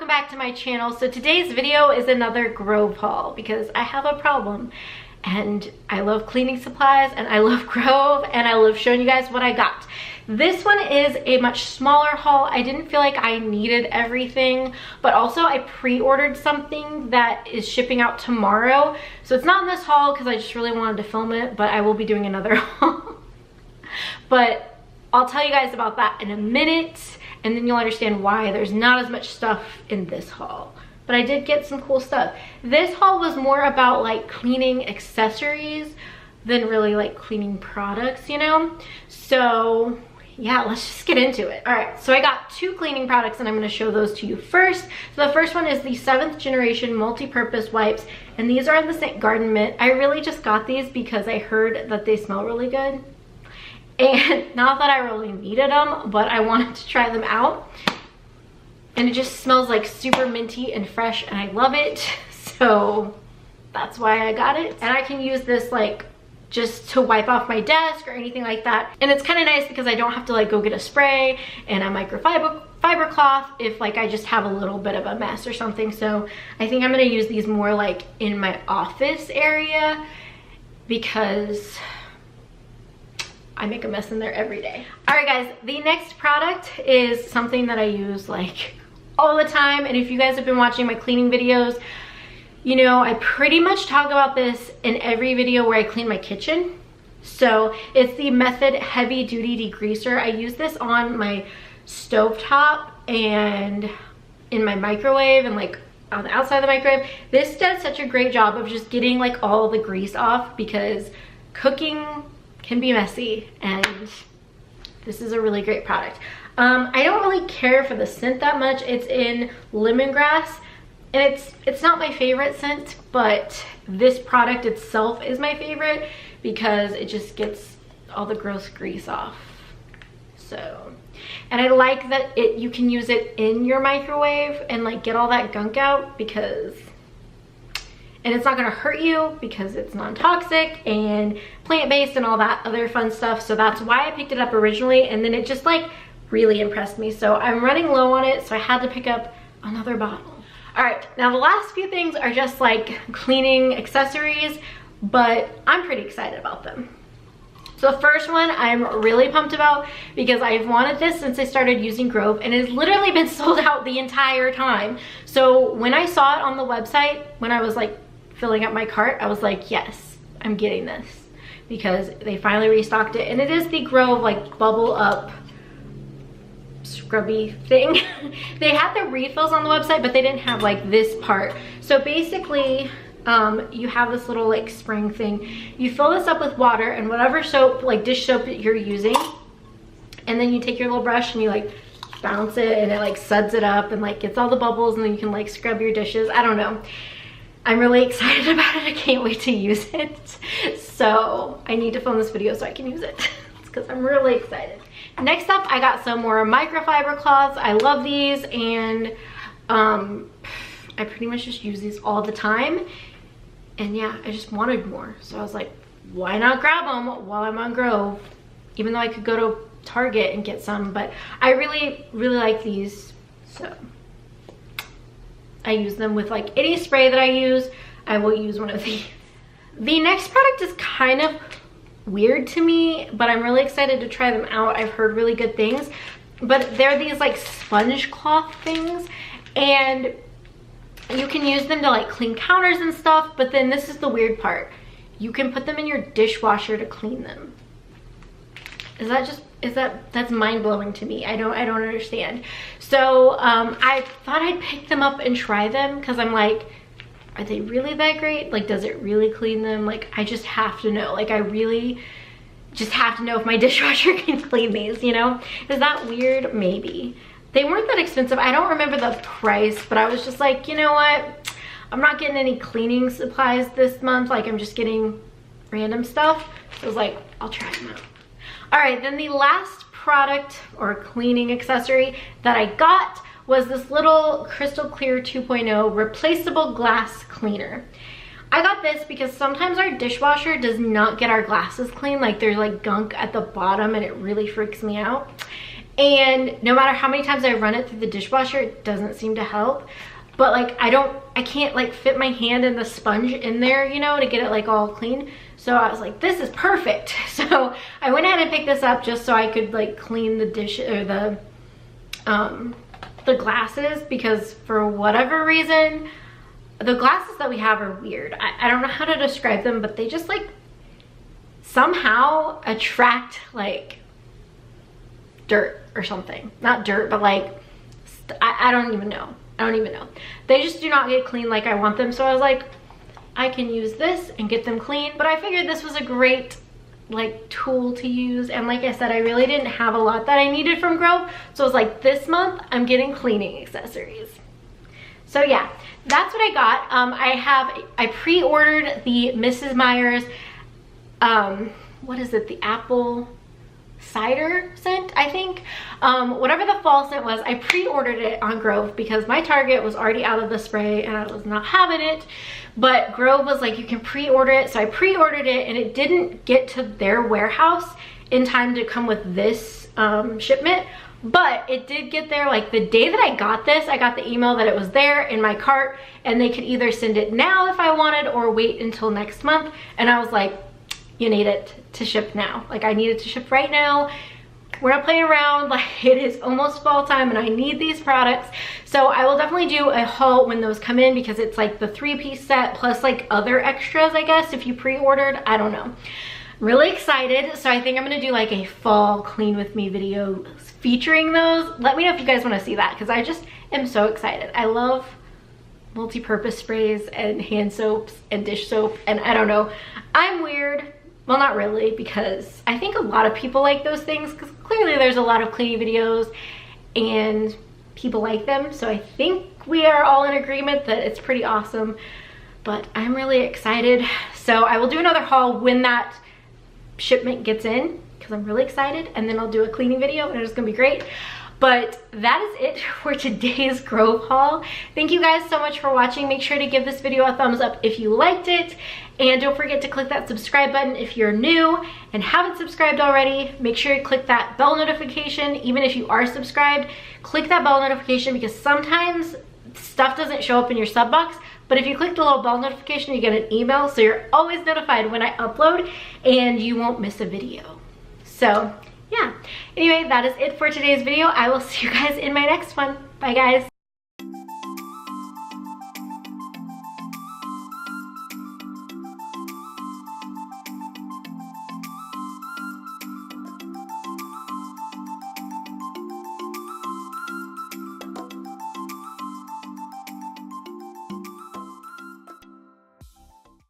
welcome back to my channel. So today's video is another Grove haul because I have a problem and I love cleaning supplies and I love Grove and I love showing you guys what I got. This one is a much smaller haul. I didn't feel like I needed everything, but also I pre-ordered something that is shipping out tomorrow. So it's not in this haul because I just really wanted to film it, but I will be doing another haul. But I'll tell you guys about that in a minute, and then you'll understand why there's not as much stuff in this haul. But I did get some cool stuff. This haul was more about like cleaning accessories than really like cleaning products, you know? So yeah, let's just get into it. All right, so I got two cleaning products and I'm gonna show those to you first. So the first one is the 7th generation multi-purpose wipes, and these are in the Scent Garden Mint. I really just got these because I heard that they smell really good. And not that I really needed them, but I wanted to try them out. And it just smells like super minty and fresh and I love it. So that's why I got it. And I can use this like just to wipe off my desk or anything like that. And it's kind of nice because I don't have to like go get a spray and a microfiber cloth if like I just have a little bit of a mess or something. So I think I'm gonna use these more like in my office area because I make a mess in there every day. All right guys, the next product is something that I use like all the time. And if you guys have been watching my cleaning videos, you know, I pretty much talk about this in every video where I clean my kitchen. So it's the Method Heavy Duty Degreaser. I use this on my stovetop and in my microwave and like on the outside of the microwave. This does such a great job of just getting like all the grease off because cooking can be messy and this is a really great product. I don't really care for the scent that much. It's in lemongrass. And it's not my favorite scent, but this product itself is my favorite because it just gets all the gross grease off. So, and I like that you can use it in your microwave and like get all that gunk out because, and it's not gonna hurt you because it's non-toxic and plant-based and all that other fun stuff. So that's why I picked it up originally, and then it just like really impressed me. So I'm running low on it, so I had to pick up another bottle. All right, now the last few things are just like cleaning accessories, but I'm pretty excited about them. So the first one I'm really pumped about because I've wanted this since I started using Grove, and it's literally been sold out the entire time. So when I saw it on the website, when I was like filling up my cart, I was like, yes, I'm getting this because they finally restocked it. And it is the Grove like bubble up scrubby thing. They had the refills on the website, but they didn't have like this part. So basically you have this little like spring thing. You fill this up with water and whatever soap, like dish soap that you're using, and then you take your little brush and you like bounce it and it like suds it up and like gets all the bubbles, and then you can like scrub your dishes. I don't know, I'm really excited about it. I can't wait to use it. So I need to film this video so I can use it because I'm really excited. Next up, I got some more microfiber cloths. I love these, and I pretty much just use these all the time. And yeah, I just wanted more. So I was like, why not grab them while I'm on Grove? Even though I could go to Target and get some, but I really, really like these. So I use them with like any spray that I use. I will use one of these. The next product is kind of weird to me, but I'm really excited to try them out. I've heard really good things, but they're these like sponge cloth things, and you can use them to like clean counters and stuff, but then this is the weird part. You can put them in your dishwasher to clean them. That's mind-blowing to me. I don't understand. So I thought I'd pick them up and try them because I'm like, are they really that great? Like, does it really clean them? Like, I just have to know. Like, I really just have to know if my dishwasher can clean these, you know? Is that weird? Maybe. They weren't that expensive. I don't remember the price, but I was just like, you know what? I'm not getting any cleaning supplies this month. Like, I'm just getting random stuff. So I was like, I'll try them out. All right, then the last product or cleaning accessory that I got was this little Crystal Clear 2.0 replaceable glass cleaner. I got this because sometimes our dishwasher does not get our glasses clean. Like, there's like gunk at the bottom and it really freaks me out. and no matter how many times I run it through the dishwasher, it doesn't seem to help. But like I can't like fit my hand in the sponge in there, you know, to get it like all clean. So I was like, this is perfect. So I went ahead and picked this up just so I could like clean the dish or the glasses, because for whatever reason, the glasses that we have are weird. I don't know how to describe them, but they just like somehow attract like dirt or something. Not dirt, but like, I don't even know. I don't even know. They just do not get clean like I want them. So I was like, I can use this and get them clean. But I figured this was a great like tool to use. And like I said, I really didn't have a lot that I needed from Grove. So I was like, this month I'm getting cleaning accessories. So yeah, that's what I got. I pre-ordered the Mrs. Meyer's, what is it? The apple cider scent, I think. Whatever the fall scent was, I pre-ordered it on Grove because my Target was already out of the spray and I was not having it. But Grove was like, you can pre-order it. So I pre-ordered it and it didn't get to their warehouse in time to come with this shipment. But it did get there like the day that I got this. I got the email that it was there in my cart and they could either send it now if I wanted or wait until next month. And I was like, you need it to ship now. Like I need it to ship right now. We're not playing around. Like it is almost fall time and I need these products. So I will definitely do a haul when those come in because it's like the 3-piece set plus like other extras, I guess, if you pre-ordered. I don't know. Really excited. So I think I'm gonna do like a fall clean with me video featuring those. Let me know if you guys want to see that because I just am so excited. I love multi-purpose sprays and hand soaps and dish soap, and I don't know, I'm weird. Well, not really, because I think a lot of people like those things because clearly there's a lot of cleaning videos and people like them. So I think we are all in agreement that it's pretty awesome, but I'm really excited. So I will do another haul when that shipment gets in because I'm really excited, and then I'll do a cleaning video and it's gonna be great. But that is it for today's Grove haul. Thank you guys so much for watching. Make sure to give this video a thumbs up if you liked it. And don't forget to click that subscribe button if you're new and haven't subscribed already. Make sure you click that bell notification. Even if you are subscribed, click that bell notification because sometimes stuff doesn't show up in your sub box. But if you click the little bell notification, you get an email. So you're always notified when I upload and you won't miss a video. So yeah, anyway, that is it for today's video. I will see you guys in my next one. Bye guys.